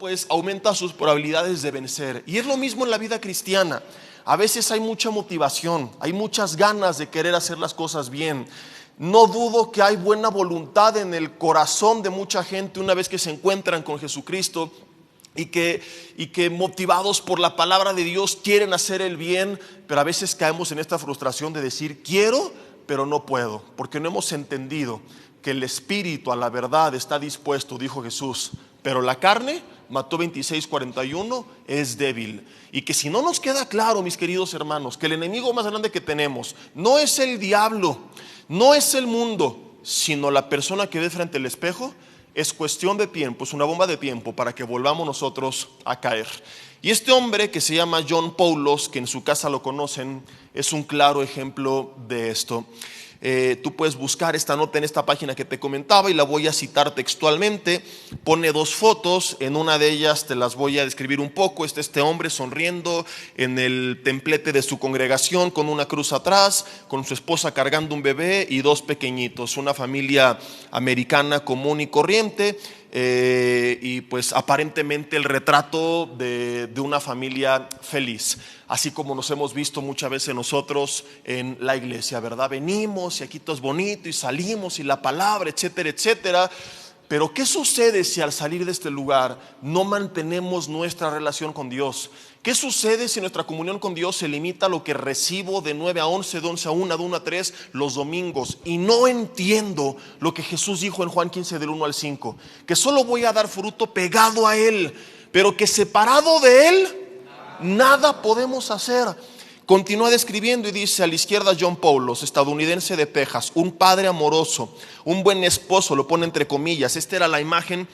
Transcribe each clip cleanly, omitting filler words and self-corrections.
pues aumenta sus probabilidades de vencer. Y es lo mismo en la vida cristiana. A veces hay mucha motivación, hay muchas ganas de querer hacer las cosas bien. No dudo que hay buena voluntad en el corazón de mucha gente una vez que se encuentran con Jesucristo y que motivados por la palabra de Dios quieren hacer el bien, pero a veces caemos en esta frustración de decir quiero, pero no puedo, porque no hemos entendido que el espíritu a la verdad está dispuesto, dijo Jesús, pero la carne, Mateo 26:41, es débil. Y que si no nos queda claro, mis queridos hermanos, que el enemigo más grande que tenemos no es el diablo, no es el mundo, sino la persona que ve frente al espejo, es cuestión de tiempo, es una bomba de tiempo para que volvamos nosotros a caer. Y este hombre que se llama John Poulos, que en su casa lo conocen, es un claro ejemplo de esto. Tú puedes buscar esta nota en esta página que te comentaba y la voy a citar textualmente. Pone dos fotos, en una de ellas te las voy a describir un poco. Este hombre sonriendo en el templete de su congregación con una cruz atrás, con su esposa cargando un bebé y dos pequeñitos, una familia americana común y corriente. Y pues aparentemente el retrato de una familia feliz, así como nos hemos visto muchas veces nosotros en la iglesia, ¿verdad? Venimos y aquí todo es bonito y salimos y la palabra, etcétera, etcétera. Pero ¿qué sucede si al salir de este lugar no mantenemos nuestra relación con Dios? ¿Qué sucede si nuestra comunión con Dios se limita a lo que recibo de 9 a 11, de 11 a 1, de 1 a 3 los domingos? Y no entiendo lo que Jesús dijo en Juan 15 del 1 al 5, que solo voy a dar fruto pegado a Él, pero que separado de Él nada podemos hacer. Continúa describiendo y dice: a la izquierda John Poulos, estadounidense de Texas, un padre amoroso, un buen esposo, lo pone entre comillas. Esta era la imagen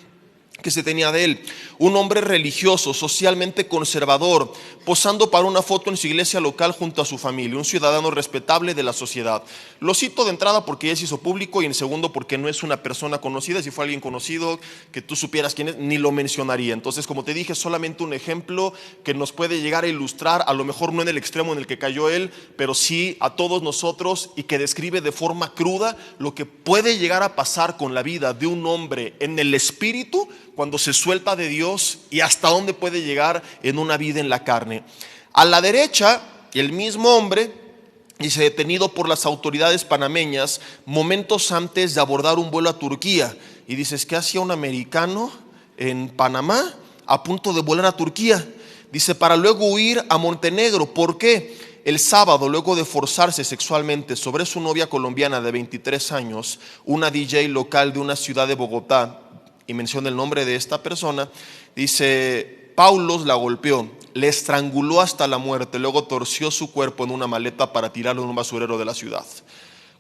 que se tenía de él. Un hombre religioso, socialmente conservador, posando para una foto en su iglesia local junto a su familia, un ciudadano respetable de la sociedad. Lo cito de entrada porque ya se hizo público, y en segundo porque no es una persona conocida. Si fue alguien conocido que tú supieras quién es, ni lo mencionaría. Entonces, como te dije, solamente un ejemplo que nos puede llegar a ilustrar, a lo mejor no en el extremo en el que cayó él, pero sí a todos nosotros, y que describe de forma cruda lo que puede llegar a pasar con la vida de un hombre en el espíritu cuando se suelta de Dios, y hasta dónde puede llegar en una vida en la carne. A la derecha, el mismo hombre dice: detenido por las autoridades panameñas momentos antes de abordar un vuelo a Turquía. Y dices: ¿qué hacía un americano en Panamá a punto de volar a Turquía? Dice: para luego huir a Montenegro. ¿Por qué? El sábado, luego de forzarse sexualmente sobre su novia colombiana de 23 años, una DJ local de una ciudad de Bogotá, y menciona el nombre de esta persona, dice: Poulos la golpeó, le estranguló hasta la muerte, luego torció su cuerpo en una maleta para tirarlo en un basurero de la ciudad.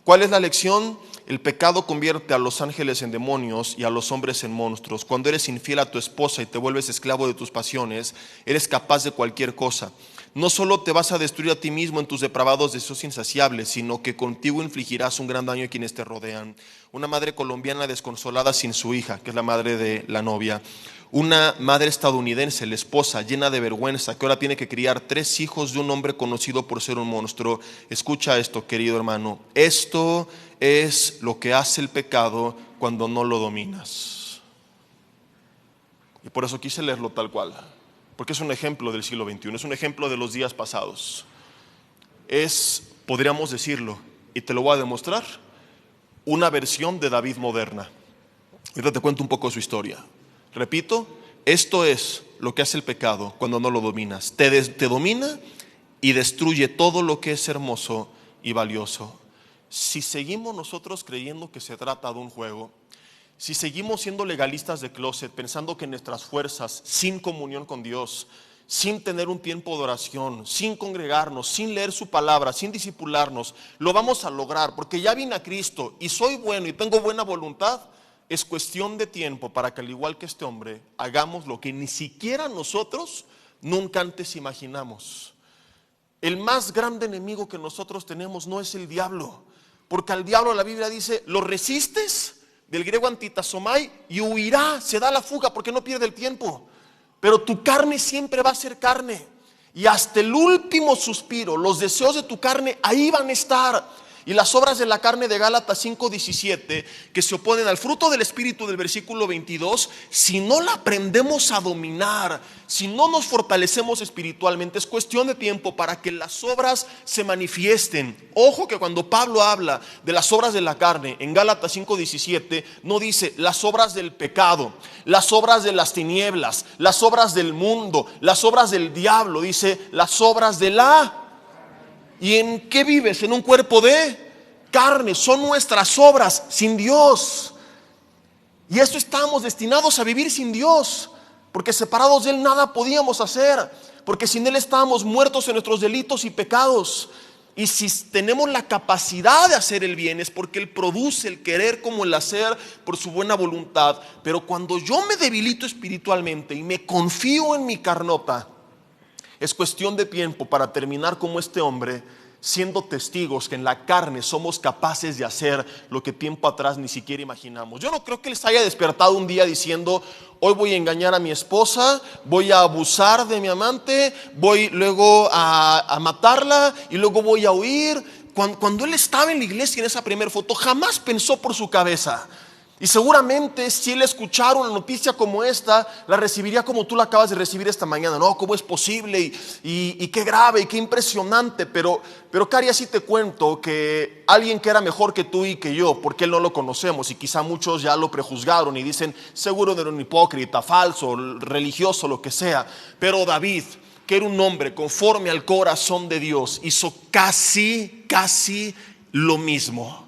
¿Cuál es la lección? El pecado convierte a los ángeles en demonios y a los hombres en monstruos. Cuando eres infiel a tu esposa y te vuelves esclavo de tus pasiones, eres capaz de cualquier cosa. No solo te vas a destruir a ti mismo en tus depravados deseos insaciables, sino que contigo infligirás un gran daño a quienes te rodean. Una madre colombiana desconsolada sin su hija, que es la madre de la novia. Una madre estadounidense, la esposa, llena de vergüenza, que ahora tiene que criar 3 hijos de un hombre conocido por ser un monstruo. Escucha esto, querido hermano. Esto es lo que hace el pecado cuando no lo dominas. Y por eso quise leerlo tal cual, porque es un ejemplo del siglo XXI, es un ejemplo de los días pasados. Es, podríamos decirlo, y te lo voy a demostrar, una versión de David moderna. Ahorita te cuento un poco su historia. Repito, esto es lo que hace el pecado cuando no lo dominas. Te domina y destruye todo lo que es hermoso y valioso. Si seguimos nosotros creyendo que se trata de un juego, si seguimos siendo legalistas de closet, pensando que nuestras fuerzas, sin comunión con Dios, sin tener un tiempo de oración, sin congregarnos, sin leer su palabra, sin discipularnos, lo vamos a lograr porque ya vine a Cristo y soy bueno y tengo buena voluntad, es cuestión de tiempo para que, al igual que este hombre, hagamos lo que ni siquiera nosotros nunca antes imaginamos. El más grande enemigo que nosotros tenemos no es el diablo, porque al diablo la Biblia dice: lo resistes, del griego antitasomai, y huirá, se da la fuga porque no pierde el tiempo. Pero tu carne siempre va a ser carne, y hasta el último suspiro los deseos de tu carne ahí van a estar. Y las obras de la carne de Gálatas 5:17, que se oponen al fruto del Espíritu del versículo 22, si no la aprendemos a dominar, si no nos fortalecemos espiritualmente, es cuestión de tiempo para que las obras se manifiesten. Ojo que cuando Pablo habla de las obras de la carne en Gálatas 5:17, no dice las obras del pecado, las obras de las tinieblas, las obras del mundo, las obras del diablo, dice las obras de la... ¿Y en qué vives? En un cuerpo de carne. Son nuestras obras sin Dios. Y eso estamos destinados a vivir sin Dios, porque separados de Él nada podíamos hacer, porque sin Él estábamos muertos en nuestros delitos y pecados. Y si tenemos la capacidad de hacer el bien, es porque Él produce el querer como el hacer por su buena voluntad. Pero cuando yo me debilito espiritualmente y me confío en mi carnota, es cuestión de tiempo para terminar como este hombre, siendo testigos que en la carne somos capaces de hacer lo que tiempo atrás ni siquiera imaginamos. Yo no creo que él se haya despertado un día diciendo: hoy voy a engañar a mi esposa, voy a abusar de mi amante, voy luego a matarla y luego voy a huir. Cuando él estaba en la iglesia en esa primera foto, jamás pensó por su cabeza. Y seguramente si él escuchara una noticia como esta, la recibiría como tú la acabas de recibir esta mañana. No, ¿cómo es posible? Y qué grave y qué impresionante. Pero Cari, así te cuento que alguien que era mejor que tú y que yo, porque él no lo conocemos y quizá muchos ya lo prejuzgaron y dicen: seguro era un hipócrita, falso, religioso, lo que sea. Pero David, que era un hombre conforme al corazón de Dios, hizo casi lo mismo.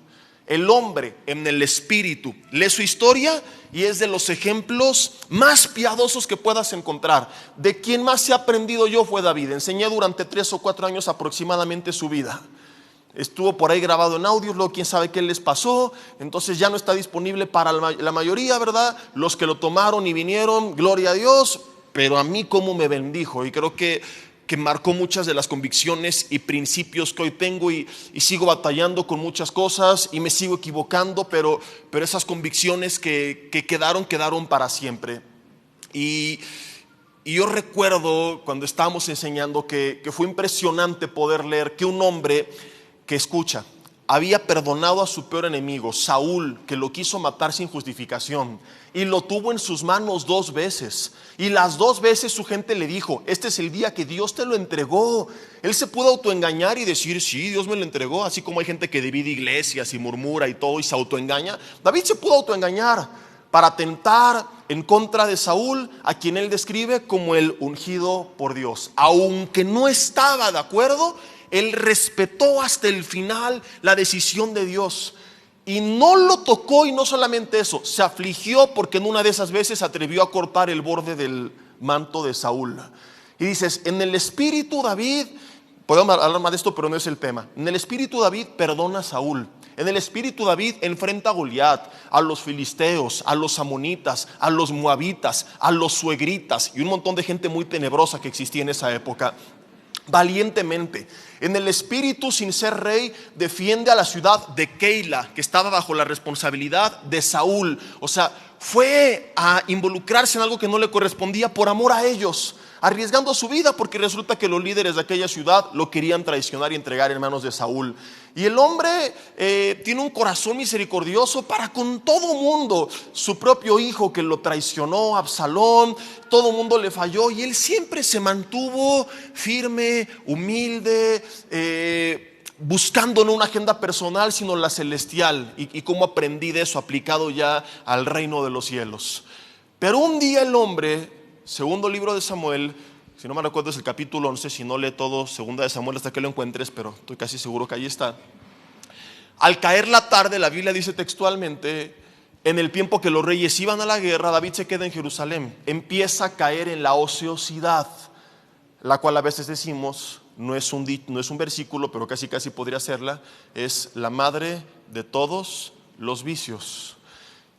El hombre en el espíritu lee su historia y es de los ejemplos más piadosos que puedas encontrar. De quien más he aprendido yo fue David. Enseñé durante 3 o 4 años aproximadamente su vida. Estuvo por ahí grabado en audios, luego quién sabe qué les pasó. Entonces ya no está disponible para la mayoría, ¿verdad? Los que lo tomaron y vinieron, gloria a Dios. Pero a mí cómo me bendijo, y creo que marcó muchas de las convicciones y principios que hoy tengo, y sigo batallando con muchas cosas y me sigo equivocando, pero esas convicciones que quedaron para siempre. Y yo recuerdo cuando estábamos enseñando que fue impresionante poder leer que un hombre que escucha había perdonado a su peor enemigo, Saúl, que lo quiso matar sin justificación, y lo tuvo en sus manos 2 veces. Y las 2 veces su gente le dijo: este es el día que Dios te lo entregó. Él se pudo autoengañar y decir: sí, Dios me lo entregó. Así como hay gente que divide iglesias y murmura y todo y se autoengaña, David se pudo autoengañar para atentar en contra de Saúl, a quien él describe como el ungido por Dios. Aunque no estaba de acuerdo, él respetó hasta el final la decisión de Dios y no lo tocó. Y no solamente eso, se afligió porque en una de esas veces atrevió a cortar el borde del manto de Saúl. Y dices: en el espíritu David, podemos hablar más de esto, pero no es el tema. En el espíritu David perdona a Saúl. En el espíritu David enfrenta a Goliat, a los filisteos, a los amonitas, a los moabitas, a los suegritas y un montón de gente muy tenebrosa que existía en esa época. Valientemente. En el espíritu, sin ser rey, defiende a la ciudad de Keila, que estaba bajo la responsabilidad de Saúl. O sea, fue a involucrarse en algo que no le correspondía por amor a ellos, arriesgando su vida, porque resulta que los líderes de aquella ciudad lo querían traicionar y entregar en manos de Saúl. Y el hombre tiene un corazón misericordioso para con todo mundo. Su propio hijo que lo traicionó, Absalón, todo mundo le falló y él siempre se mantuvo firme, humilde, buscando no una agenda personal sino la celestial. Y cómo aprendí de eso aplicado ya al reino de los cielos. Pero un día el hombre, segundo libro de Samuel, si no me recuerdo es el capítulo 11, si no lee todo segunda de Samuel hasta que lo encuentres, pero estoy casi seguro que ahí está. Al caer la tarde, la Biblia dice textualmente, en el tiempo que los reyes iban a la guerra, David se queda en Jerusalén. Empieza a caer en la ociosidad, la cual a veces decimos, no es un versículo, pero casi podría serla, es la madre de todos los vicios.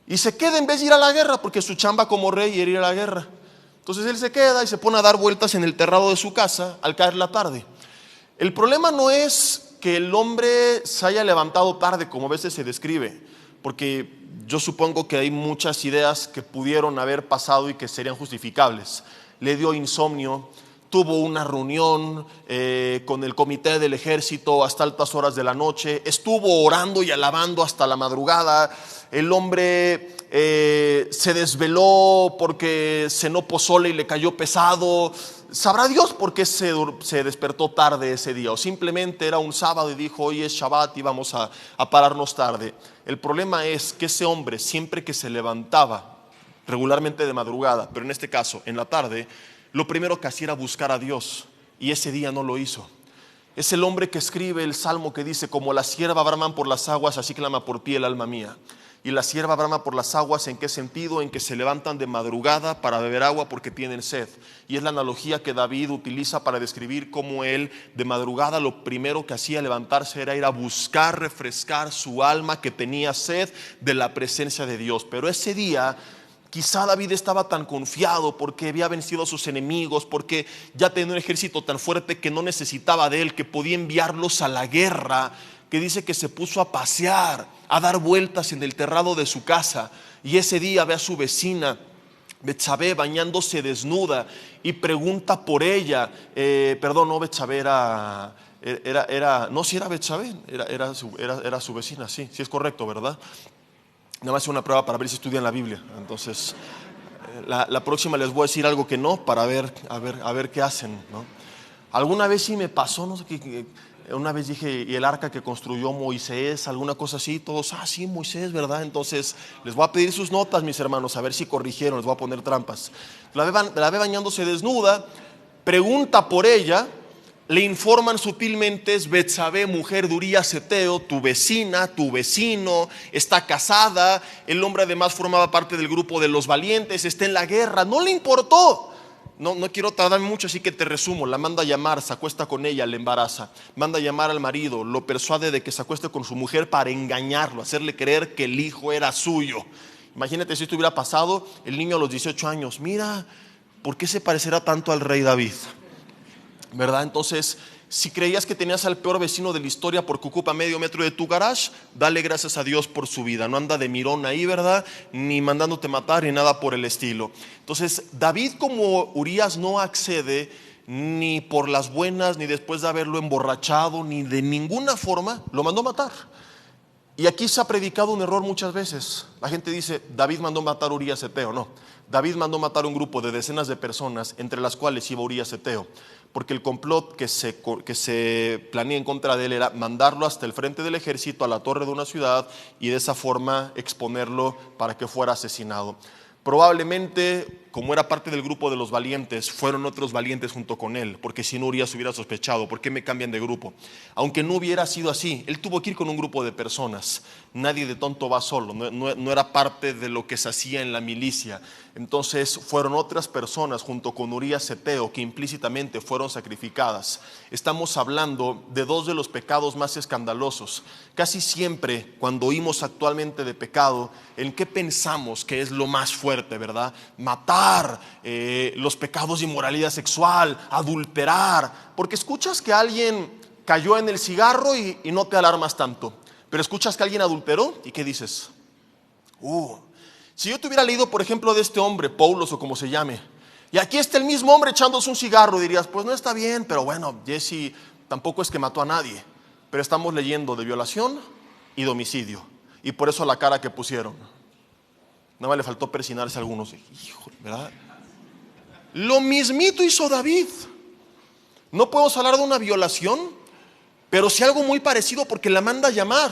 Y se queda en vez de ir a la guerra, porque su chamba como rey era ir a la guerra. Entonces él se queda y se pone a dar vueltas en el terrado de su casa al caer la tarde. El problema no es que el hombre se haya levantado tarde, como a veces se describe, porque yo supongo que hay muchas ideas que pudieron haber pasado y que serían justificables. Le dio insomnio, tuvo una reunión con el comité del ejército hasta altas horas de la noche, estuvo orando y alabando hasta la madrugada. El hombre se desveló porque cenó pozole y le cayó pesado. Sabrá Dios por qué se despertó tarde ese día, o simplemente era un sábado y dijo: hoy es Shabbat y vamos a pararnos tarde. El problema es que ese hombre, siempre que se levantaba, regularmente de madrugada, pero en este caso en la tarde, lo primero que hacía era buscar a Dios, y ese día no lo hizo. Es el hombre que escribe el salmo que dice: como la sierva brama por las aguas, así clama por ti el alma mía. Y la sierva brama por las aguas, ¿en qué sentido? En que se levantan de madrugada para beber agua porque tienen sed. Y es la analogía que David utiliza para describir cómo él de madrugada lo primero que hacía al levantarse era ir a buscar refrescar su alma que tenía sed de la presencia de Dios. Pero ese día quizá David estaba tan confiado porque había vencido a sus enemigos, porque ya tenía un ejército tan fuerte que no necesitaba de él, que podía enviarlos a la guerra, que dice que se puso a pasear, a dar vueltas en el terrado de su casa. Y ese día ve a su vecina Betsabé bañándose desnuda y pregunta por ella. No, Betsabé no, si era Betsabé, era su vecina, sí es correcto, ¿verdad? Nada más es una prueba para ver si estudian la Biblia. Entonces, la próxima les voy a decir algo que no, para ver qué hacen, ¿no? Alguna vez sí me pasó, no sé qué. Una vez dije: y el arca que construyó Moisés, alguna cosa así. Todos: sí, Moisés, ¿verdad? Entonces les voy a pedir sus notas, mis hermanos, a ver si corrigieron. Les voy a poner trampas. La ve bañándose desnuda, pregunta por ella. Le informan sutilmente: es Betsabé, mujer de Urías Heteo, tu vecina, tu vecino, está casada. El hombre además formaba parte del grupo de los valientes, está en la guerra. No le importó. No quiero tardar mucho, así que te resumo. La manda a llamar, se acuesta con ella, le embaraza. Manda a llamar al marido, lo persuade de que se acueste con su mujer para engañarlo, hacerle creer que el hijo era suyo. Imagínate si esto hubiera pasado, el niño a los 18 años. Mira, ¿por qué se parecerá tanto al rey David? ¿Verdad? Entonces, si creías que tenías al peor vecino de la historia porque ocupa medio metro de tu garage, dale gracias a Dios por su vida. No anda de mirón ahí, ¿verdad? Ni mandándote matar ni nada por el estilo. Entonces, David, como Urías, no accede ni por las buenas, ni después de haberlo emborrachado, ni de ninguna forma, lo mandó matar. Y aquí se ha predicado un error muchas veces. La gente dice: David mandó matar a Urías Heteo. No, David mandó matar a un grupo de decenas de personas, entre las cuales iba Urías Heteo, porque el complot que se planea en contra de él era mandarlo hasta el frente del ejército, a la torre de una ciudad, y de esa forma exponerlo para que fuera asesinado. Probablemente, como era parte del grupo de los valientes, fueron otros valientes junto con él, porque si no, Urías hubiera sospechado: ¿por qué me cambian de grupo? Aunque no hubiera sido así, él tuvo que ir con un grupo de personas. Nadie de tonto va solo, no era parte de lo que se hacía en la milicia. Entonces fueron otras personas junto con Urías Heteo que implícitamente fueron sacrificadas. Estamos hablando de dos de los pecados más escandalosos. Casi siempre cuando oímos actualmente de pecado, ¿en qué pensamos que es lo más fuerte, verdad? Matar, los pecados de inmoralidad sexual, adulterar. Porque escuchas que alguien cayó en el cigarro y no te alarmas tanto. Pero escuchas que alguien adulteró y ¿qué dices? Si yo te hubiera leído, por ejemplo, de este hombre, Paulos o como se llame, y aquí está el mismo hombre echándose un cigarro, dirías: pues no está bien, pero bueno, Jesse tampoco es que mató a nadie. Pero estamos leyendo de violación y de homicidio, y por eso la cara que pusieron. Nada más le faltó persinarse a algunos. Hijo, ¿verdad? Lo mismito hizo David. No podemos hablar de una violación, pero sí algo muy parecido, porque la manda a llamar.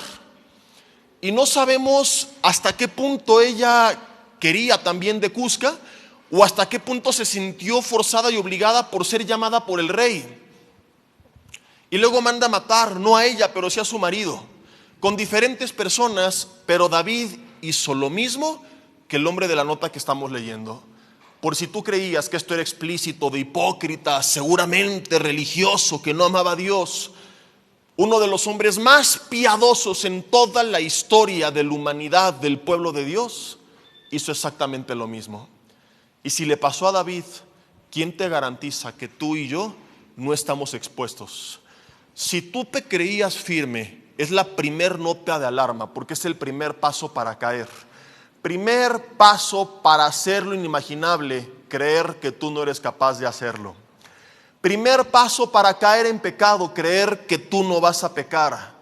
Y no sabemos hasta qué punto ella quería también de Cusca, o hasta qué punto se sintió forzada y obligada por ser llamada por el rey. Y luego manda a matar, no a ella, pero sí a su marido, con diferentes personas. Pero David hizo lo mismo que el hombre de la nota que estamos leyendo. Por si tú creías que esto era explícito, de hipócrita, seguramente religioso, que no amaba a Dios, uno de los hombres más piadosos en toda la historia de la humanidad, del pueblo de Dios, hizo exactamente lo mismo. Y si le pasó a David, ¿quién te garantiza que tú y yo no estamos expuestos? Si tú te creías firme, es la primer nota de alarma, porque es el primer paso para caer. Primer paso para hacer lo inimaginable: creer que tú no eres capaz de hacerlo. Primer paso para caer en pecado, creer que tú no vas a pecar.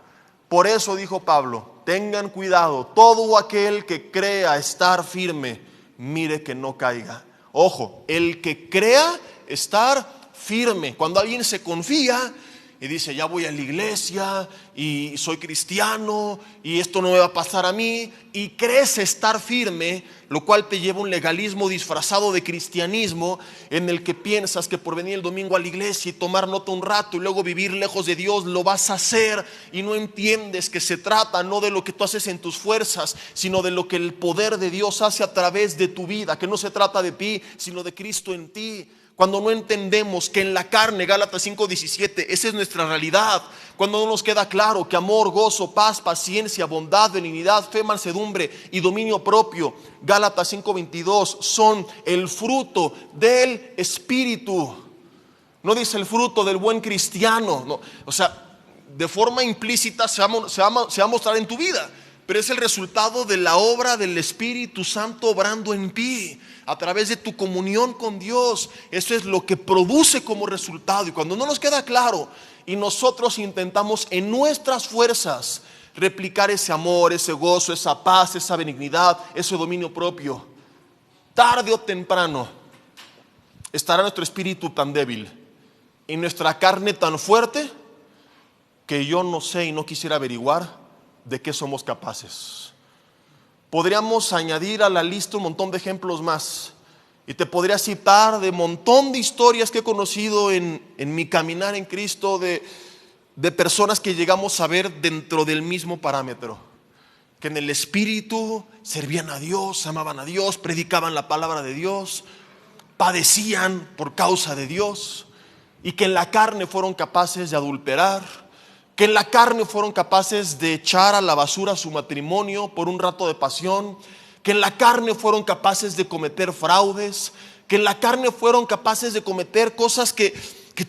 Por eso dijo Pablo, tengan cuidado, todo aquel que crea estar firme, mire que no caiga. Ojo, el que crea estar firme. Cuando alguien se confía y dice, ya voy a la iglesia y soy cristiano y esto no me va a pasar a mí, y crees estar firme, lo cual te lleva a un legalismo disfrazado de cristianismo, en el que piensas que por venir el domingo a la iglesia y tomar nota un rato y luego vivir lejos de Dios lo vas a hacer, y no entiendes que se trata no de lo que tú haces en tus fuerzas, sino de lo que el poder de Dios hace a través de tu vida, que no se trata de ti, sino de Cristo en ti. Cuando no entendemos que en la carne, Gálatas 5:17, esa es nuestra realidad. Cuando no nos queda claro que amor, gozo, paz, paciencia, bondad, benignidad, fe, mansedumbre y dominio propio, Gálatas 5:22, son el fruto del Espíritu. No dice el fruto del buen cristiano, no. O sea, de forma implícita se va a mostrar en tu vida, pero es el resultado de la obra del Espíritu Santo obrando en ti, a través de tu comunión con Dios. Eso es lo que produce como resultado. Y cuando no nos queda claro y nosotros intentamos en nuestras fuerzas replicar ese amor, ese gozo, esa paz, esa benignidad, ese dominio propio, tarde o temprano estará nuestro espíritu tan débil y nuestra carne tan fuerte que yo no sé y no quisiera averiguar de qué somos capaces. Podríamos añadir a la lista un montón de ejemplos más, y te podría citar de montón de historias que he conocido en mi caminar en Cristo, de personas que llegamos a ver dentro del mismo parámetro, que en el espíritu servían a Dios, amaban a Dios, predicaban la palabra de Dios, padecían por causa de Dios, y que en la carne fueron capaces de adulterar, que en la carne fueron capaces de echar a la basura su matrimonio por un rato de pasión, que en la carne fueron capaces de cometer fraudes, que en la carne fueron capaces de cometer cosas que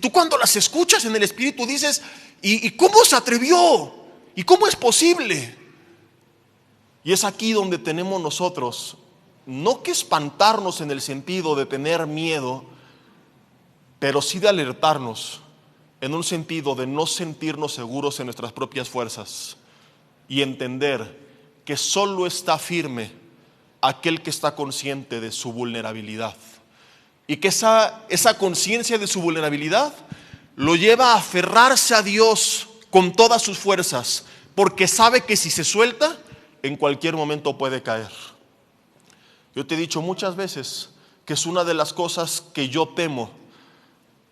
tú cuando las escuchas en el espíritu dices, ¿y cómo se atrevió? ¿Y cómo es posible? Y es aquí donde tenemos nosotros, no que espantarnos en el sentido de tener miedo, pero sí de alertarnos en un sentido de no sentirnos seguros en nuestras propias fuerzas y entender que solo está firme aquel que está consciente de su vulnerabilidad, y que esa conciencia de su vulnerabilidad lo lleva a aferrarse a Dios con todas sus fuerzas, porque sabe que si se suelta en cualquier momento puede caer. Yo te he dicho muchas veces que es una de las cosas que yo temo,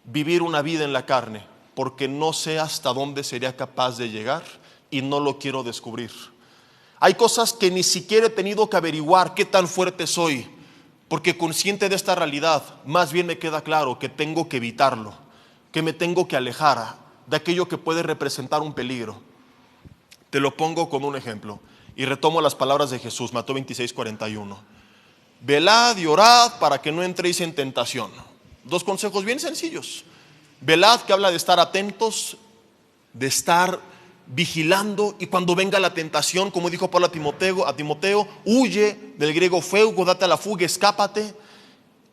vivir una vida en la carne, porque no sé hasta dónde sería capaz de llegar y no lo quiero descubrir. Hay cosas que ni siquiera he tenido que averiguar qué tan fuerte soy, porque consciente de esta realidad, más bien me queda claro que tengo que evitarlo, que me tengo que alejar de aquello que puede representar un peligro. Te lo pongo con un ejemplo y retomo las palabras de Jesús, Mateo 26:41. Velad y orad para que no entréis en tentación. Dos consejos bien sencillos. Velad, que habla de estar atentos, de estar vigilando, y cuando venga la tentación, como dijo Pablo a Timoteo, huye, del griego feugo, date a la fuga, escápate.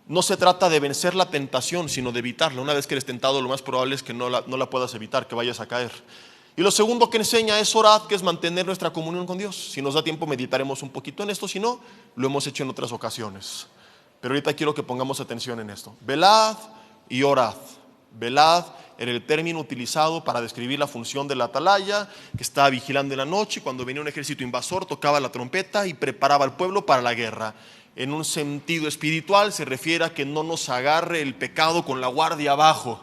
No se trata de vencer la tentación, sino de evitarla. Una vez que eres tentado, lo más probable es que no la puedas evitar, que vayas a caer. Y lo segundo que enseña es orad, que es mantener nuestra comunión con Dios. Si nos da tiempo meditaremos un poquito en esto, si no, lo hemos hecho en otras ocasiones. Pero ahorita quiero que pongamos atención en esto. Velad y orad. Velad era el término utilizado para describir la función de la atalaya, que estaba vigilando en la noche, y cuando venía un ejército invasor tocaba la trompeta y preparaba al pueblo para la guerra. En un sentido espiritual se refiere a que no nos agarre el pecado con la guardia abajo,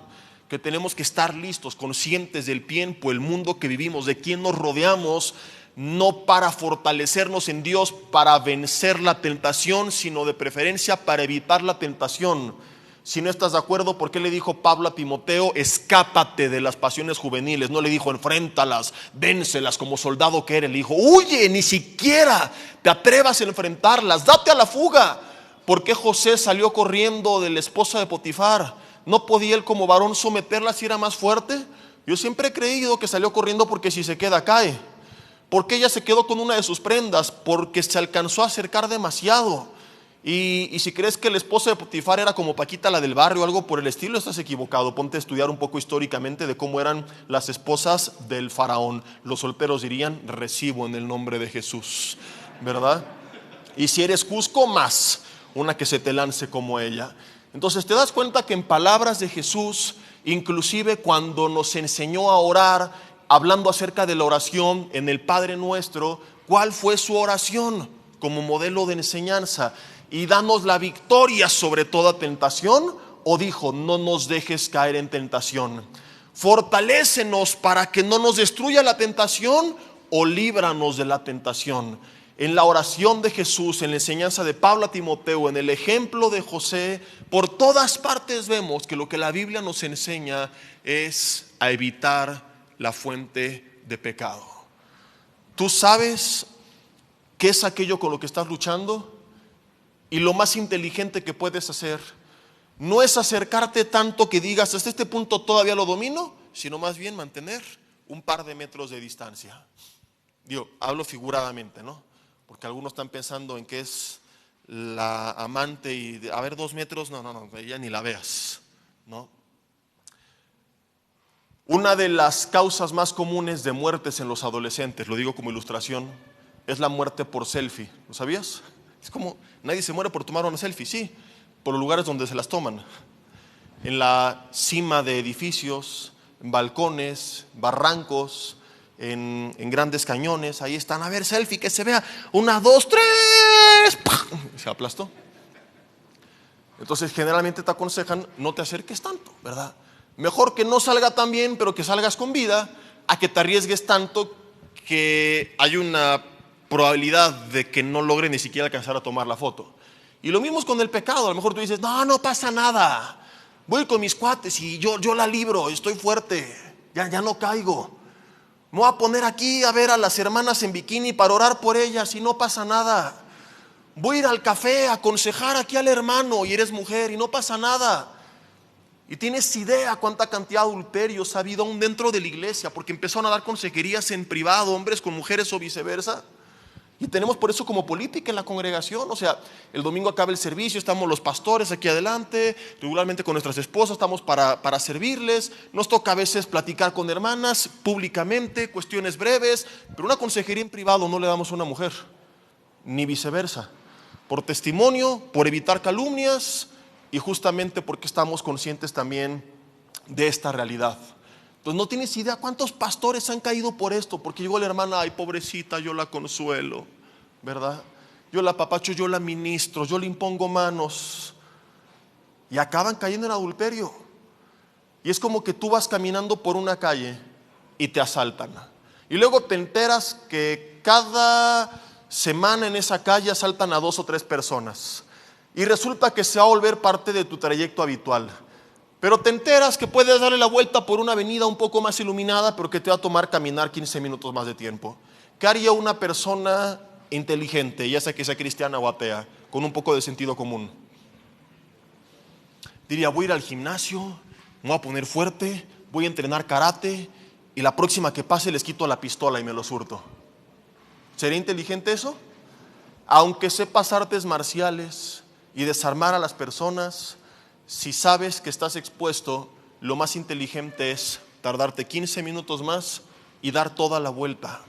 que tenemos que estar listos, conscientes del tiempo, el mundo que vivimos, de quién nos rodeamos, no para fortalecernos en Dios, para vencer la tentación, sino de preferencia para evitar la tentación. Si no estás de acuerdo, ¿por qué le dijo Pablo a Timoteo, escápate de las pasiones juveniles? No le dijo, enfréntalas, véncelas como soldado que eres. Le dijo, huye, ni siquiera te atrevas a enfrentarlas, date a la fuga. ¿Por qué José salió corriendo de la esposa de Potifar? ¿No podía él como varón someterla si era más fuerte? Yo siempre he creído que salió corriendo porque si se queda cae. ¿Por qué ella se quedó con una de sus prendas? Porque se alcanzó a acercar demasiado. Y si crees que el esposo de Potifar era como Paquita la del barrio o algo por el estilo, estás equivocado. Ponte a estudiar un poco históricamente de cómo eran las esposas del faraón. Los solteros dirían: recibo en el nombre de Jesús, ¿verdad? Y si eres Cusco, más una que se te lance como ella. Entonces te das cuenta que en palabras de Jesús, inclusive cuando nos enseñó a orar, hablando acerca de la oración en el Padre Nuestro, ¿cuál fue su oración como modelo de enseñanza? Y danos la victoria sobre toda tentación, o dijo: no nos dejes caer en tentación. Fortalécenos para que no nos destruya la tentación, o líbranos de la tentación. En la oración de Jesús, en la enseñanza de Pablo a Timoteo, en el ejemplo de José, por todas partes vemos que lo que la Biblia nos enseña es a evitar la fuente de pecado. ¿Tú sabes qué es aquello con lo que estás luchando? Y lo más inteligente que puedes hacer no es acercarte tanto que digas: hasta este punto todavía lo domino, sino más bien mantener un par de metros de distancia. Hablo figuradamente, ¿no? Porque algunos están pensando en que es la amante y a ver, 2 metros, no, ella ni la veas, ¿no? Una de las causas más comunes de muertes en los adolescentes, lo digo como ilustración, es la muerte por selfie. ¿Lo sabías? Es como, nadie se muere por tomar una selfie, sí, por los lugares donde se las toman. En la cima de edificios, en balcones, barrancos, en grandes cañones, ahí están: a ver, selfie, que se vea, 1, 2, 3, ¡pam! Se aplastó. Entonces generalmente te aconsejan: no te acerques tanto, ¿verdad? Mejor que no salga tan bien, pero que salgas con vida, a que te arriesgues tanto que hay una probabilidad de que no logre ni siquiera alcanzar a tomar la foto. Y lo mismo es con el pecado. A lo mejor tú dices: no pasa nada, voy con mis cuates y yo la libro, estoy fuerte, ya no caigo. Me voy a poner aquí a ver a las hermanas en bikini para orar por ellas y no pasa nada. Voy a ir al café a aconsejar aquí al hermano y eres mujer y no pasa nada. Y tienes idea cuánta cantidad de adulterios ha habido aún dentro de la iglesia, porque empezaron a dar consejerías en privado, hombres con mujeres o viceversa. Y tenemos por eso como política en la congregación. O sea, el domingo acaba el servicio, estamos los pastores aquí adelante, regularmente con nuestras esposas estamos para servirles. Nos toca a veces platicar con hermanas públicamente, cuestiones breves, pero una consejería en privado no le damos a una mujer, ni viceversa. Por testimonio, por evitar calumnias y justamente porque estamos conscientes también de esta realidad. Entonces no tienes idea cuántos pastores han caído por esto, porque llegó la hermana: ay, pobrecita, yo la consuelo, ¿verdad? Yo la apapacho, yo la ministro, yo le impongo manos, y acaban cayendo en adulterio. Y es como que tú vas caminando por una calle y te asaltan, y luego te enteras que cada semana en esa calle asaltan a 2 o 3 personas, y resulta que se va a volver parte de tu trayecto habitual. Pero te enteras que puedes darle la vuelta por una avenida un poco más iluminada, pero que te va a tomar caminar 15 minutos más de tiempo. ¿Qué haría una persona inteligente, ya sea que sea cristiana o atea, con un poco de sentido común? Diría: voy a ir al gimnasio, me voy a poner fuerte, voy a entrenar karate, y la próxima que pase les quito la pistola y me los hurto. ¿Sería inteligente eso? Aunque sepas artes marciales y desarmar a las personas, si sabes que estás expuesto, lo más inteligente es tardarte 15 minutos más y dar toda la vuelta.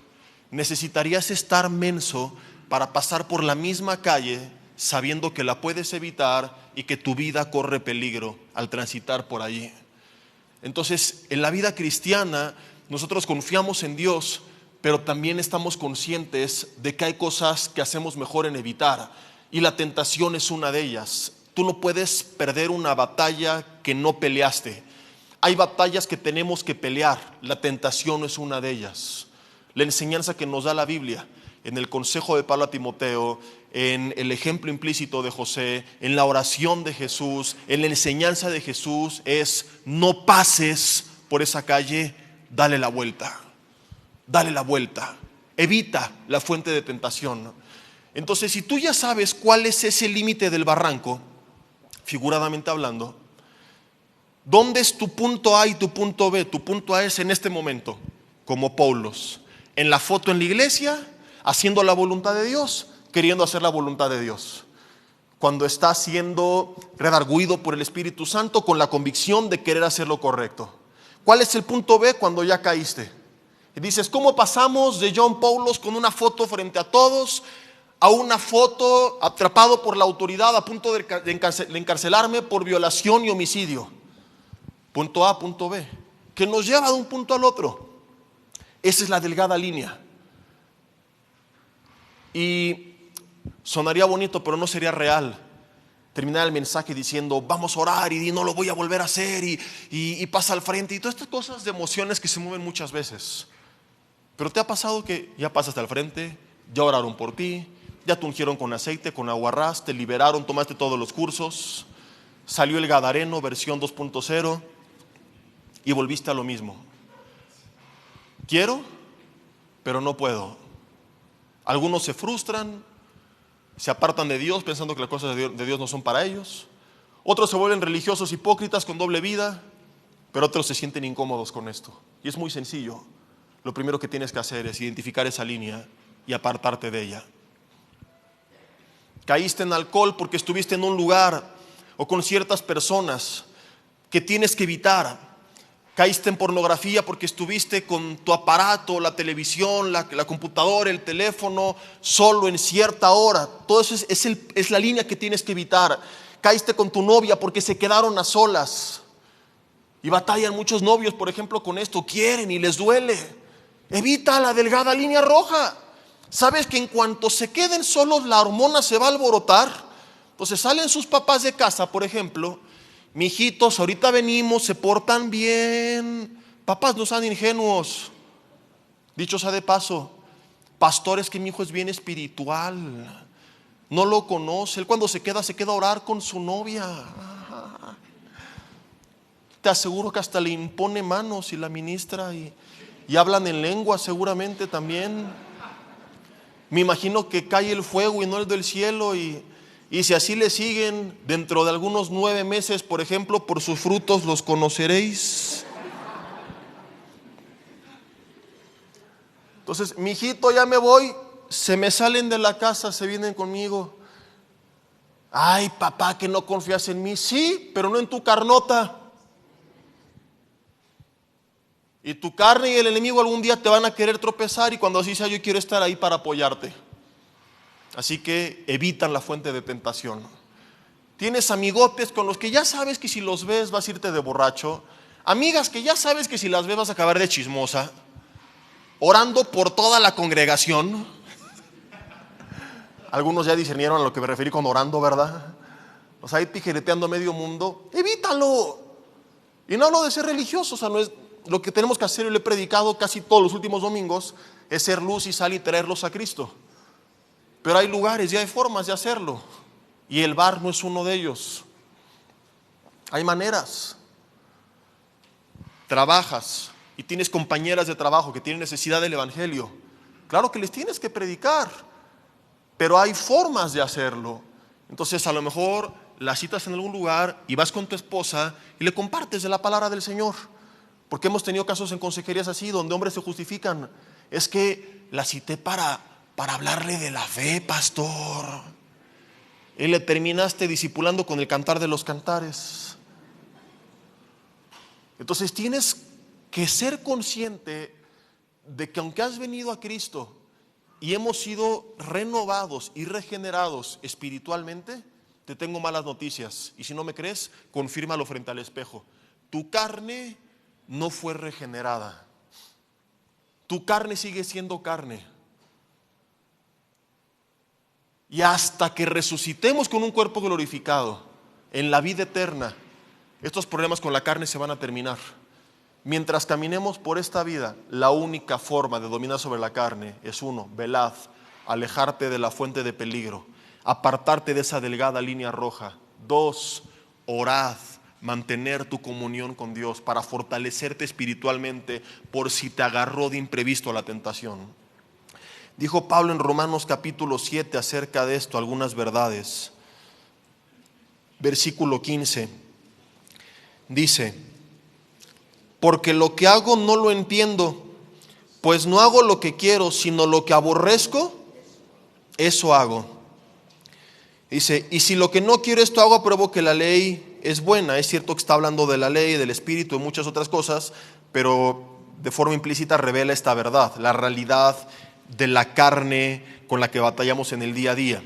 Necesitarías estar menso para pasar por la misma calle sabiendo que la puedes evitar y que tu vida corre peligro al transitar por allí. Entonces, en la vida cristiana nosotros confiamos en Dios, pero también estamos conscientes de que hay cosas que hacemos mejor en evitar, y la tentación es una de ellas. Tú no puedes perder una batalla que no peleaste. Hay batallas que tenemos que pelear, la tentación es una de ellas. La enseñanza que nos da la Biblia, en el consejo de Pablo a Timoteo, en el ejemplo implícito de José, en la oración de Jesús, en la enseñanza de Jesús, es: no pases por esa calle, dale la vuelta, evita la fuente de tentación. Entonces, si tú ya sabes cuál es ese límite del barranco, figuradamente hablando, ¿dónde es tu punto A y tu punto B? Tu punto A es en este momento, como Paulos, en la foto en la iglesia, haciendo la voluntad de Dios, queriendo hacer la voluntad de Dios. cuando estás siendo redarguido por el Espíritu Santo con la convicción de querer hacer lo correcto. ¿Cuál es el punto B cuando ya caíste? Y dices, ¿cómo pasamos de John Paulos con una foto frente a todos a una foto atrapado por la autoridad a punto de encarcelarme por violación y homicidio? Punto A, punto B, que nos lleva de un punto al otro. Esa es la delgada línea. Y sonaría bonito, pero no sería real terminar el mensaje diciendo, vamos a orar y no lo voy a volver a hacer y pasa al frente y todas estas cosas de emociones que se mueven muchas veces. Pero ¿te ha pasado que ya pasaste al frente, ya oraron por ti, ya te ungieron con aceite, con aguarrás, te liberaron, tomaste todos los cursos, salió el Gadareno versión 2.0 y volviste a lo mismo? Quiero, pero no puedo. Algunos se frustran, se apartan de Dios pensando que las cosas de Dios no son para ellos. Otros se vuelven religiosos hipócritas con doble vida, pero otros se sienten incómodos con esto. Y es muy sencillo. Lo primero que tienes que hacer es identificar esa línea y apartarte de ella. Caíste en alcohol porque estuviste en un lugar o con ciertas personas que tienes que evitar. Caíste en pornografía porque estuviste con tu aparato, la televisión, la computadora, el teléfono, solo en cierta hora. Todo eso es la línea que tienes que evitar. Caíste con tu novia porque se quedaron a solas. Y batallan muchos novios, por ejemplo, con esto. Quieren y les duele. Evita la delgada línea roja. ¿Sabes que en cuanto se queden solos la hormona se va a alborotar? Entonces salen sus papás de casa, por ejemplo. Mijitos, ahorita venimos, se portan bien. Papás, no sean ingenuos. Dicho sea de paso, pastores, que mi hijo es bien espiritual, no lo conoce. Él cuando se queda a orar con su novia. Te aseguro que hasta le impone manos y la ministra y hablan en lengua seguramente también. Me imagino que cae el fuego y no el del cielo y si así le siguen, dentro de algunos 9 meses, por ejemplo, por sus frutos los conoceréis. Entonces, mijito, ya me voy, se me salen de la casa, se vienen conmigo. Ay, papá, que no confías en mí. Sí, pero no en tu carnota. Y tu carne y el enemigo algún día te van a querer tropezar y cuando así sea, yo quiero estar ahí para apoyarte. Así que evitan la fuente de tentación. Tienes amigotes con los que ya sabes que si los ves vas a irte de borracho. Amigas que ya sabes que si las ves vas a acabar de chismosa. Orando por toda la congregación. Algunos ya discernieron a lo que me referí con orando, ¿verdad? O sea, ahí tijereteando a medio mundo. Evítalo. Y no hablo de ser religioso, o sea, no es lo que tenemos que hacer. Yo lo he predicado casi todos los últimos domingos, es ser luz y sal y traerlos a Cristo. Pero hay lugares y hay formas de hacerlo. Y el bar no es uno de ellos. Hay maneras. Trabajas y tienes compañeras de trabajo que tienen necesidad del evangelio. Claro que les tienes que predicar, pero hay formas de hacerlo. Entonces a lo mejor la citas en algún lugar y vas con tu esposa y le compartes de la palabra del Señor. Porque hemos tenido casos en consejerías así donde hombres se justifican. Es que la cité para hablarle de la fe, pastor. Y le terminaste discipulando con el cantar de los cantares. Entonces tienes que ser consciente de que aunque has venido a Cristo y hemos sido renovados y regenerados espiritualmente, te tengo malas noticias. Y si no me crees, confírmalo frente al espejo. Tu carne no fue regenerada. Tu carne sigue siendo carne. Y hasta que resucitemos con un cuerpo glorificado en la vida eterna, estos problemas con la carne se van a terminar. Mientras caminemos por esta vida, la única forma de dominar sobre la carne es: 1, velad, alejarte de la fuente de peligro, apartarte de esa delgada línea roja. 2, orad, mantener tu comunión con Dios para fortalecerte espiritualmente por si te agarró de imprevisto la tentación. Dijo Pablo en Romanos capítulo 7 acerca de esto algunas verdades. Versículo 15 dice: porque lo que hago no lo entiendo, pues no hago lo que quiero, sino lo que aborrezco, eso hago. Dice, y si lo que no quiero esto hago, apruebo que la ley es buena. Es cierto que está hablando de la ley, del espíritu y muchas otras cosas, pero de forma implícita revela esta verdad, la realidad de la carne con la que batallamos en el día a día.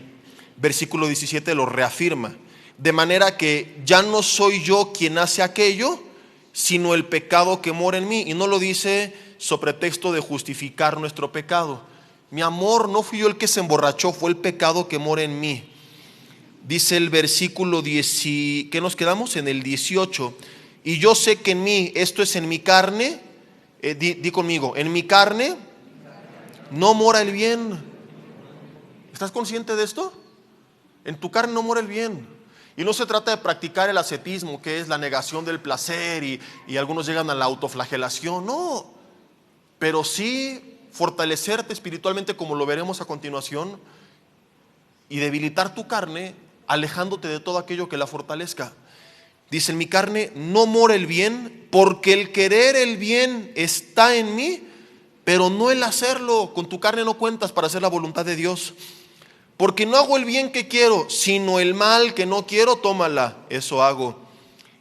Versículo 17 lo reafirma. De manera que ya no soy yo quien hace aquello, sino el pecado que mora en mí. Y no lo dice sobre pretexto de justificar nuestro pecado. Mi amor, no fui yo el que se emborrachó, fue el pecado que mora en mí. Dice el versículo 10, ¿qué nos quedamos? En el 18. Y yo sé que en mí, esto es en mi carne, di conmigo, en mi carne no mora el bien. ¿Estás consciente de esto? En tu carne no mora el bien. Y no se trata de practicar el ascetismo, que es la negación del placer, y algunos llegan a la autoflagelación. No, pero sí fortalecerte espiritualmente, como lo veremos a continuación, y debilitar tu carne, alejándote de todo aquello que la fortalezca. Dice, en mi carne no mora el bien, porque el querer el bien está en mí, pero no el hacerlo. Con tu carne no cuentas para hacer la voluntad de Dios. Porque no hago el bien que quiero, sino el mal que no quiero, tómala, eso hago.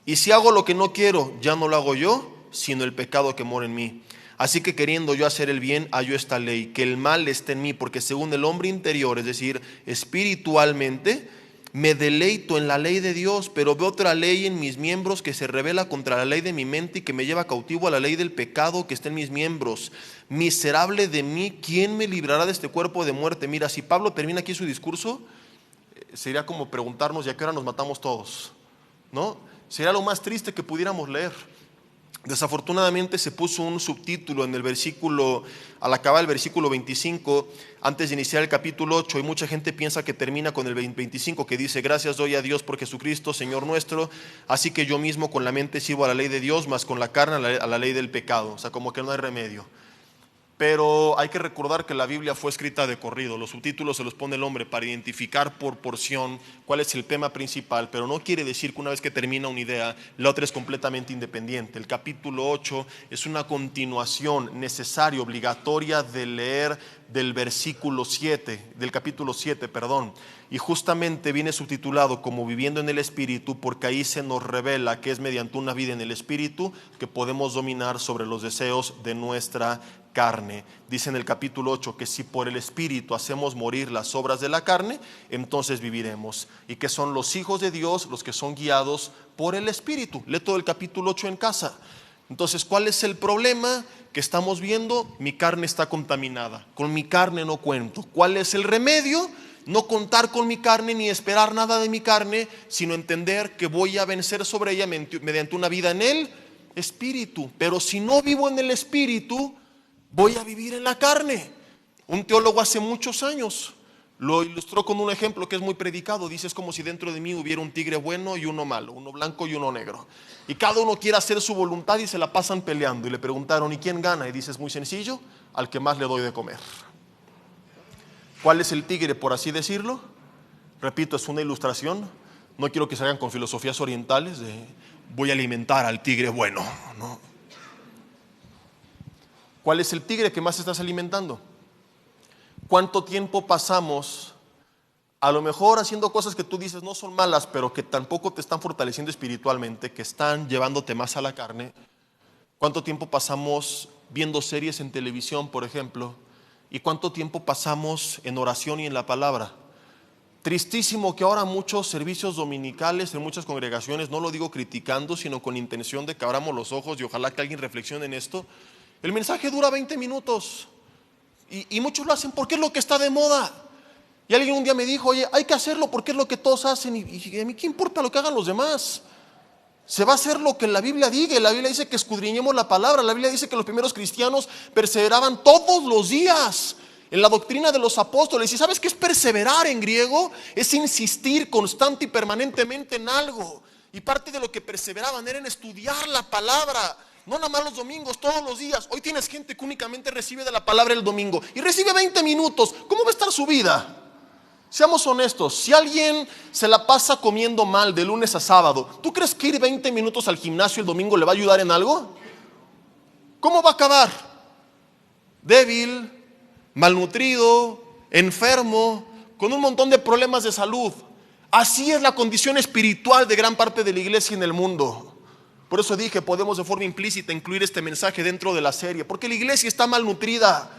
Y si hago lo que no quiero, ya no lo hago yo, sino el pecado que mora en mí. Así que queriendo yo hacer el bien, hallo esta ley, que el mal esté en mí, porque según el hombre interior, es decir, espiritualmente, me deleito en la ley de Dios, pero veo otra ley en mis miembros que se revela contra la ley de mi mente y que me lleva cautivo a la ley del pecado que está en mis miembros. Miserable de mí, ¿quién me librará de este cuerpo de muerte? Mira, si Pablo termina aquí su discurso, sería como preguntarnos, ¿y a qué hora nos matamos todos? ¿No? Sería lo más triste que pudiéramos leer. Desafortunadamente se puso un subtítulo en el versículo, al acabar el versículo 25, antes de iniciar el capítulo 8, y mucha gente piensa que termina con el 25, que dice, gracias doy a Dios por Jesucristo, Señor nuestro, así que yo mismo con la mente sirvo a la ley de Dios, mas con la carne a la ley del pecado. O sea, como que no hay remedio. Pero hay que recordar que la Biblia fue escrita de corrido. Los subtítulos se los pone el hombre para identificar por porción cuál es el tema principal, pero no quiere decir que una vez que termina una idea, la otra es completamente independiente. El capítulo 8 es una continuación necesaria, obligatoria de leer del versículo 7, del capítulo 7, perdón. Y justamente viene subtitulado como Viviendo en el Espíritu, porque ahí se nos revela que es mediante una vida en el Espíritu que podemos dominar sobre los deseos de nuestra carne. Dice en el capítulo 8 que si por el Espíritu hacemos morir las obras de la carne, entonces viviremos. Y que son los hijos de Dios los que son guiados por el Espíritu. Lee todo el capítulo 8 en casa. Entonces, ¿cuál es el problema que estamos viendo? Mi carne está contaminada. Con mi carne no cuento. ¿Cuál es el remedio? No contar con mi carne ni esperar nada de mi carne, sino entender que voy a vencer sobre ella mediante una vida en el Espíritu. Pero si no vivo en el Espíritu, voy a vivir en la carne. Un teólogo hace muchos años lo ilustró con un ejemplo que es muy predicado. Dice, es como si dentro de mí hubiera un tigre bueno y uno malo, uno blanco y uno negro, y cada uno quiere hacer su voluntad y se la pasan peleando. Y le preguntaron, ¿y quién gana? Y dice, es muy sencillo, al que más le doy de comer. ¿Cuál es el tigre, por así decirlo? Repito, es una ilustración. No quiero que se hagan con filosofías orientales de voy a alimentar al tigre bueno, ¿no? ¿Cuál es el tigre que más estás alimentando? ¿Cuánto tiempo pasamos a lo mejor haciendo cosas que tú dices no son malas, pero que tampoco te están fortaleciendo espiritualmente, que están llevándote más a la carne? ¿Cuánto tiempo pasamos viendo series en televisión, por ejemplo? ¿Y cuánto tiempo pasamos en oración y en la palabra? Tristísimo que ahora muchos servicios dominicales en muchas congregaciones, no lo digo criticando, sino con intención de que abramos los ojos y ojalá que alguien reflexione en esto. El mensaje dura 20 minutos y muchos lo hacen porque es lo que está de moda. Y alguien un día me dijo, oye, hay que hacerlo porque es lo que todos hacen. Y a mí qué importa lo que hagan los demás. Se va a hacer lo que la Biblia diga. La Biblia dice que escudriñemos la palabra. La Biblia dice que los primeros cristianos perseveraban todos los días en la doctrina de los apóstoles. ¿Y sabes qué es perseverar en griego? Es insistir constante y permanentemente en algo. Y parte de lo que perseveraban era en estudiar la palabra. No nada más los domingos, todos los días. Hoy tienes gente que únicamente recibe de la palabra el domingo y recibe 20 minutos. ¿Cómo va a estar su vida? Seamos honestos, si alguien se la pasa comiendo mal de lunes a sábado, ¿tú crees que ir 20 minutos al gimnasio el domingo le va a ayudar en algo? ¿Cómo va a acabar? Débil, malnutrido, enfermo, con un montón de problemas de salud. Así es la condición espiritual de gran parte de la iglesia en el mundo. Por eso dije, podemos de forma implícita incluir este mensaje dentro de la serie, porque la iglesia está malnutrida,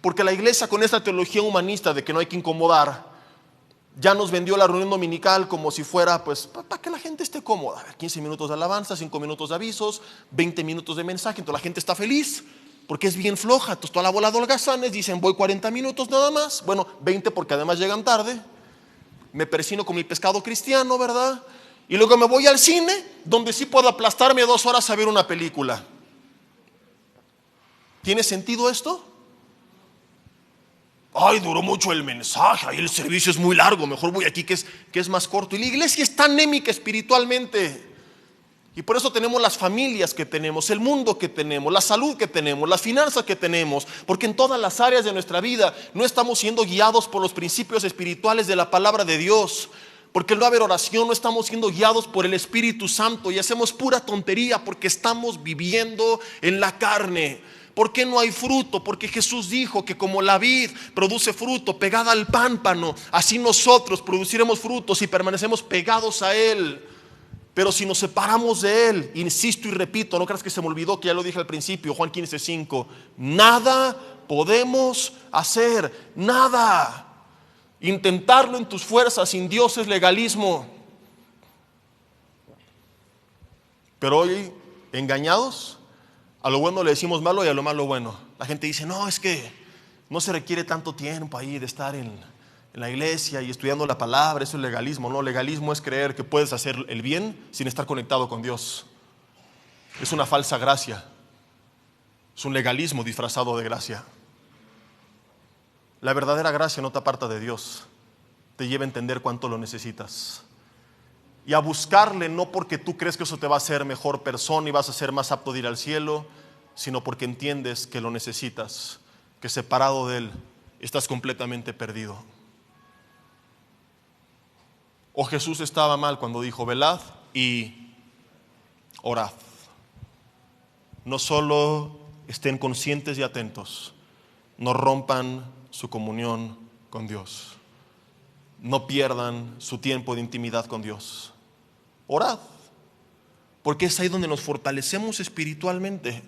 porque la iglesia con esta teología humanista de que no hay que incomodar, ya nos vendió la reunión dominical como si fuera, pues, para que la gente esté cómoda. 15 minutos de alabanza, 5 minutos de avisos, 20 minutos de mensaje. Entonces la gente está feliz porque es bien floja. Entonces toda la bola de holgazanes dicen, voy 40 minutos nada más. Bueno, 20 porque además llegan tarde. Me persino con mi pescado cristiano, ¿verdad? Y luego me voy al cine, donde sí puedo aplastarme 2 horas a ver una película. ¿Tiene sentido esto? Ay, duró mucho el mensaje, ahí el servicio es muy largo, mejor voy aquí que es más corto. Y la iglesia está anémica espiritualmente. Y por eso tenemos las familias que tenemos, el mundo que tenemos, la salud que tenemos, las finanzas que tenemos. Porque en todas las áreas de nuestra vida no estamos siendo guiados por los principios espirituales de la palabra de Dios. Porque al no haber oración no estamos siendo guiados por el Espíritu Santo y hacemos pura tontería porque estamos viviendo en la carne. ¿Por qué no hay fruto? Porque Jesús dijo que como la vid produce fruto pegada al pámpano, así nosotros produciremos frutos si permanecemos pegados a Él. Pero si nos separamos de Él, insisto y repito, no creas que se me olvidó que ya lo dije al principio, Juan 15:5, nada podemos hacer, nada. Intentarlo en tus fuerzas sin Dios es legalismo. Pero hoy, engañados, a lo bueno le decimos malo y a lo malo bueno. La gente dice, no, es que no se requiere tanto tiempo ahí de estar en la iglesia y estudiando la palabra, eso es legalismo. No, legalismo es creer que puedes hacer el bien sin estar conectado con Dios. Es una falsa gracia. Es un legalismo disfrazado de gracia. La verdadera gracia no te aparta de Dios, te lleva a entender cuánto lo necesitas. Y a buscarle no porque tú crees que eso te va a hacer mejor persona y vas a ser más apto de ir al cielo, sino porque entiendes que lo necesitas, que separado de Él estás completamente perdido. O Jesús estaba mal cuando dijo, velad y orad. No solo estén conscientes y atentos, no rompan su comunión con Dios. No pierdan su tiempo de intimidad con Dios. Orad, porque es ahí donde nos fortalecemos espiritualmente.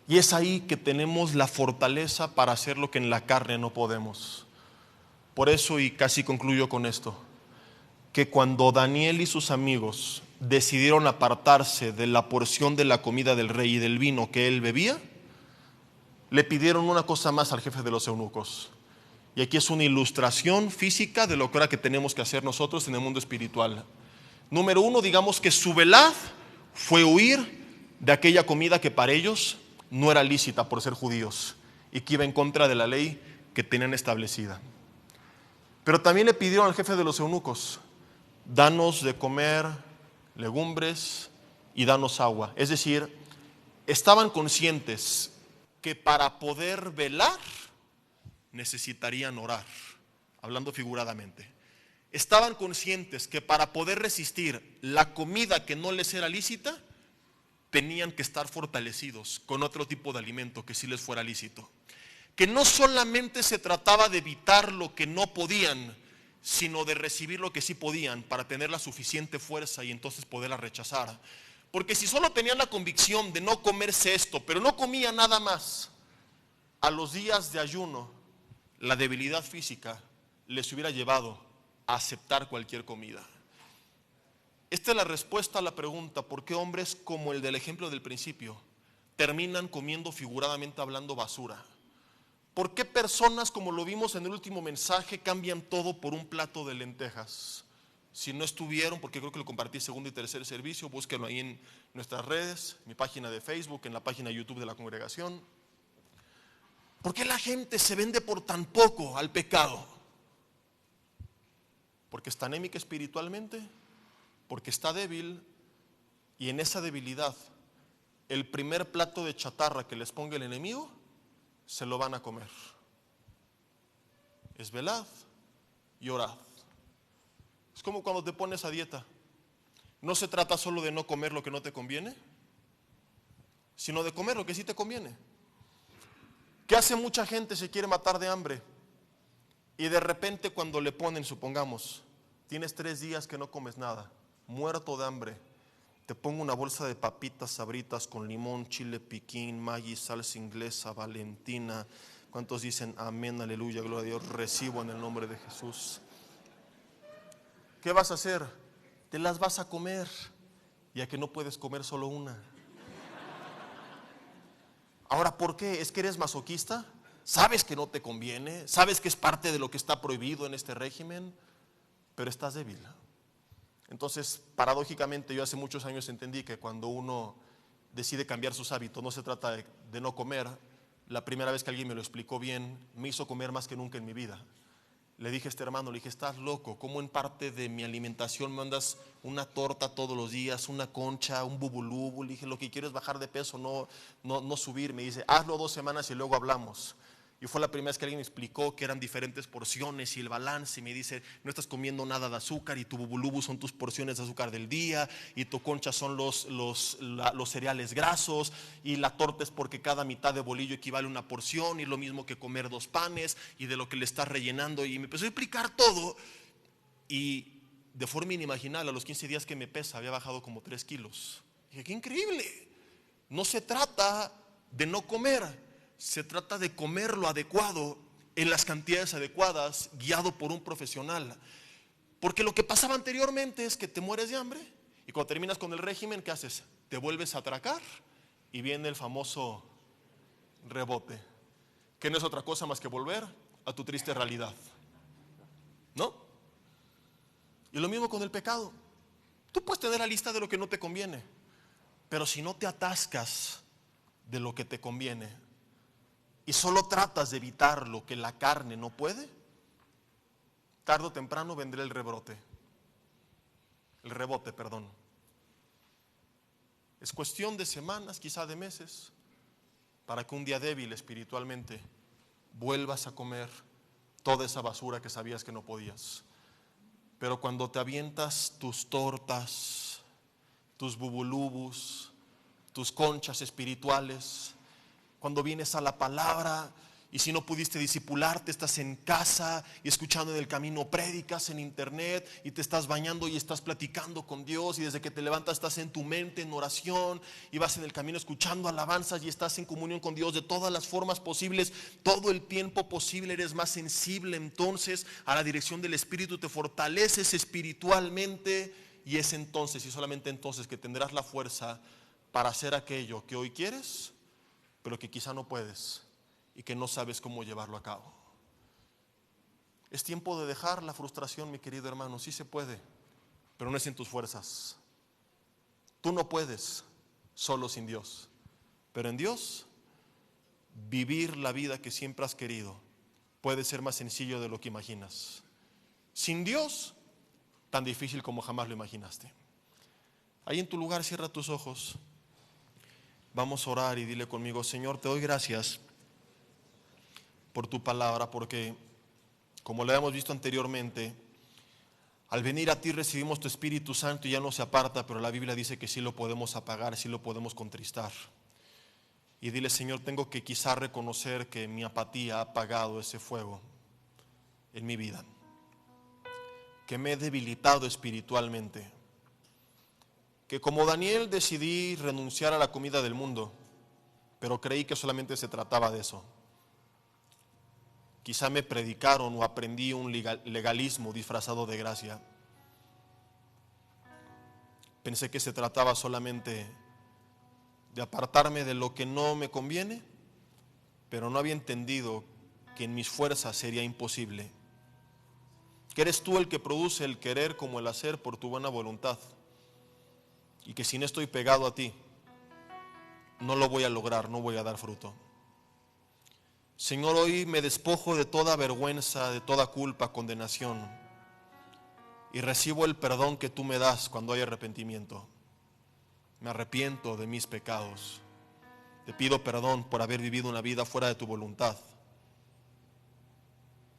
Y es ahí que tenemos la fortaleza para hacer lo que en la carne no podemos. Por eso, y casi concluyo con esto, que cuando Daniel y sus amigos decidieron apartarse de la porción de la comida del rey y del vino que él bebía, le pidieron una cosa más al jefe de los eunucos. Y aquí es una ilustración física de lo que ahora que tenemos que hacer nosotros en el mundo espiritual. Número 1, digamos que su velad fue huir de aquella comida que para ellos no era lícita por ser judíos y que iba en contra de la ley que tenían establecida. Pero también le pidieron al jefe de los eunucos, danos de comer legumbres y danos agua. Es decir, estaban conscientes que para poder velar necesitarían orar, hablando figuradamente. Estaban conscientes que para poder resistir la comida que no les era lícita, tenían que estar fortalecidos con otro tipo de alimento que sí les fuera lícito. Que no solamente se trataba de evitar lo que no podían, sino de recibir lo que sí podían para tener la suficiente fuerza y entonces poderla rechazar. Porque si solo tenían la convicción de no comerse esto, pero no comían nada más, a los días de ayuno, la debilidad física les hubiera llevado a aceptar cualquier comida. Esta es la respuesta a la pregunta, ¿por qué hombres como el del ejemplo del principio terminan comiendo figuradamente hablando basura? ¿Por qué personas, como lo vimos en el último mensaje, cambian todo por un plato de lentejas? Si no estuvieron, porque creo que lo compartí segundo y tercer servicio, búsquenlo ahí en nuestras redes, en mi página de Facebook, en la página de YouTube de la congregación. ¿Por qué la gente se vende por tan poco al pecado? Porque está anémica espiritualmente, porque está débil, y en esa debilidad, el primer plato de chatarra que les ponga el enemigo, se lo van a comer. Es velad y orad. Es como cuando te pones a dieta. No se trata solo de no comer lo que no te conviene, sino de comer lo que sí te conviene. ¿Qué hace mucha gente? Se quiere matar de hambre Y de repente cuando le ponen, supongamos, tienes 3 días que no comes nada, muerto de hambre, te pongo una bolsa de papitas Sabritas con limón, chile piquín, Maggi, salsa inglesa, Valentina. ¿Cuántos dicen amén, aleluya, gloria a Dios? Recibo en el nombre de Jesús. ¿Qué vas a hacer? Te las vas a comer, ya que no puedes comer solo una. Ahora, ¿por qué? ¿Es que eres masoquista? ¿Sabes que no te conviene? ¿Sabes que es parte de lo que está prohibido en este régimen? Pero estás débil. Entonces, paradójicamente, yo hace muchos años entendí que cuando uno decide cambiar sus hábitos, no se trata de no comer. La primera vez que alguien me lo explicó bien, me hizo comer más que nunca en mi vida. Le dije a este hermano, le dije, estás loco, ¿cómo en parte de mi alimentación me mandas una torta todos los días, una concha, un bubulubu? Le dije, lo que quiero es bajar de peso, no subir. Me dice, hazlo 2 semanas y luego hablamos. Y fue la primera vez que alguien me explicó que eran diferentes porciones y el balance. Y me dice, no estás comiendo nada de azúcar y tu bubulubu son tus porciones de azúcar del día y tu concha son los cereales grasos y la torta es porque cada mitad de bolillo equivale a una porción y lo mismo que comer 2 panes y de lo que le estás rellenando. Y me empezó a explicar todo y de forma inimaginable a los 15 días que me pesa había bajado como 3 kilos. Y dije, qué increíble. No se trata de no comer. Se trata de comer lo adecuado en las cantidades adecuadas, guiado por un profesional. Porque lo que pasaba anteriormente es que te mueres de hambre y cuando terminas con el régimen, ¿qué haces? Te vuelves a atracar y viene el famoso rebote, que no es otra cosa más que volver a tu triste realidad, ¿no? Y lo mismo con el pecado. Tú puedes tener la lista de lo que no te conviene, pero si no te atascas de lo que te conviene y solo tratas de evitar lo que la carne no puede, tarde o temprano vendrá el rebote. Es cuestión de semanas, quizá de meses, para que un día débil espiritualmente vuelvas a comer toda esa basura que sabías que no podías. Pero cuando te avientas tus tortas, tus bubulubus, tus conchas espirituales, cuando vienes a la palabra y si no pudiste discipularte, estás en casa y escuchando en el camino prédicas en internet y te estás bañando y estás platicando con Dios y desde que te levantas estás en tu mente en oración y vas en el camino escuchando alabanzas y estás en comunión con Dios de todas las formas posibles, todo el tiempo posible, eres más sensible entonces a la dirección del Espíritu, te fortaleces espiritualmente y es entonces y solamente entonces que tendrás la fuerza para hacer aquello que hoy quieres, pero que quizá no puedes y que no sabes cómo llevarlo a cabo. Es tiempo de dejar la frustración, mi querido hermano. Sí se puede, pero no es en tus fuerzas. Tú no puedes solo sin Dios, pero en Dios vivir la vida que siempre has querido puede ser más sencillo de lo que imaginas. Sin Dios, tan difícil como jamás lo imaginaste. Ahí en tu lugar cierra tus ojos. Vamos a orar y dile conmigo, Señor, te doy gracias por tu palabra, porque como lo habíamos visto anteriormente, al venir a ti recibimos tu Espíritu Santo y ya no se aparta, pero la Biblia dice que sí lo podemos apagar, sí lo podemos contristar. Y dile, Señor, tengo que quizá reconocer que mi apatía ha apagado ese fuego en mi vida, que me he debilitado espiritualmente, que como Daniel decidí renunciar a la comida del mundo, pero creí que solamente se trataba de eso. Quizá me predicaron o aprendí un legalismo disfrazado de gracia. Pensé que se trataba solamente de apartarme de lo que no me conviene, pero no había entendido que en mis fuerzas sería imposible. Que eres tú el que produce el querer como el hacer por tu buena voluntad. Y que si no estoy pegado a ti, no lo voy a lograr, no voy a dar fruto. Señor, hoy me despojo de toda vergüenza, de toda culpa, condenación, y recibo el perdón que tú me das cuando hay arrepentimiento. Me arrepiento de mis pecados. Te pido perdón por haber vivido una vida fuera de tu voluntad.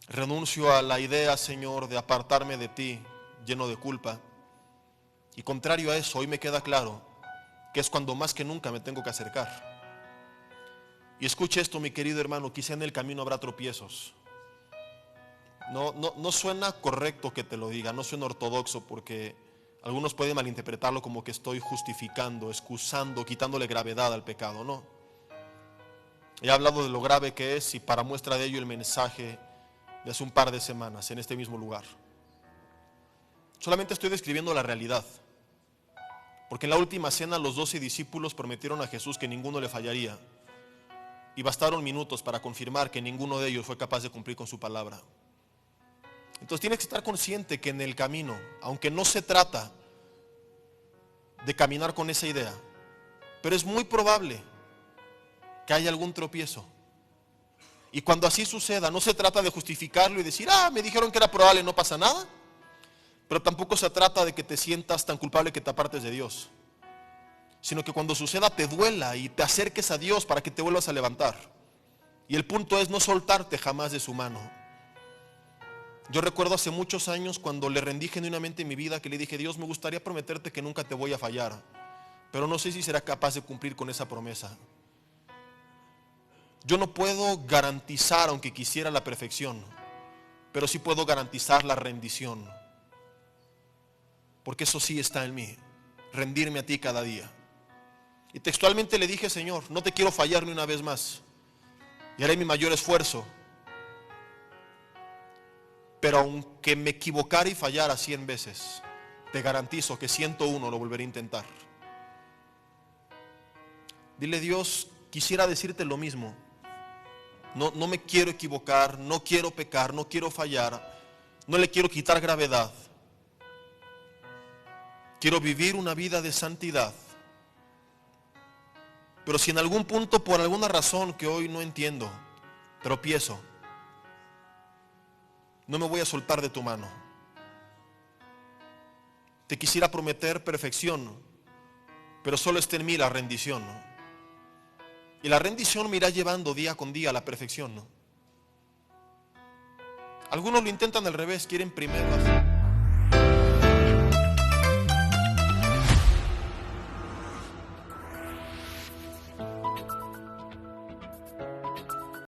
Renuncio a la idea, Señor, de apartarme de ti lleno de culpa. Y contrario a eso, hoy me queda claro que es cuando más que nunca me tengo que acercar. Y escuche esto, mi querido hermano, quizá en el camino habrá tropiezos. No suena correcto que te lo diga, no suena ortodoxo, porque algunos pueden malinterpretarlo como que estoy justificando, excusando, quitándole gravedad al pecado. No. He hablado de lo grave que es, y para muestra de ello el mensaje de hace un par de semanas en este mismo lugar. Solamente estoy describiendo la realidad, porque en la última cena los 12 discípulos prometieron a Jesús que ninguno le fallaría, y bastaron minutos para confirmar que ninguno de ellos fue capaz de cumplir con su palabra. Entonces tienes que estar consciente que en el camino, aunque no se trata de caminar con esa idea, pero es muy probable que haya algún tropiezo. Y cuando así suceda, no se trata de justificarlo y decir, me dijeron que era probable, no pasa nada. Pero tampoco se trata de que te sientas tan culpable que te apartes de Dios, sino que cuando suceda te duela y te acerques a Dios para que te vuelvas a levantar. Y el punto es no soltarte jamás de su mano. Yo recuerdo hace muchos años cuando le rendí genuinamente mi vida, que le dije, Dios, me gustaría prometerte que nunca te voy a fallar, pero no sé si será capaz de cumplir con esa promesa. Yo no puedo garantizar, aunque quisiera, la perfección, pero sí puedo garantizar la rendición, porque eso sí está en mí, rendirme a ti cada día. Y textualmente le dije, Señor, no te quiero fallar ni una vez más, y haré mi mayor esfuerzo, pero aunque me equivocara y fallara 100 veces, te garantizo que 101 lo volveré a intentar. Dile, Dios, quisiera decirte lo mismo. No me quiero equivocar, no quiero pecar, no quiero fallar, no le quiero quitar gravedad. Quiero vivir una vida de santidad. Pero si en algún punto, por alguna razón que hoy no entiendo, tropiezo, no me voy a soltar de tu mano. Te quisiera prometer perfección, pero solo está en mí la rendición, ¿no? Y la rendición me irá llevando día con día a la perfección, ¿no? Algunos lo intentan al revés, quieren primero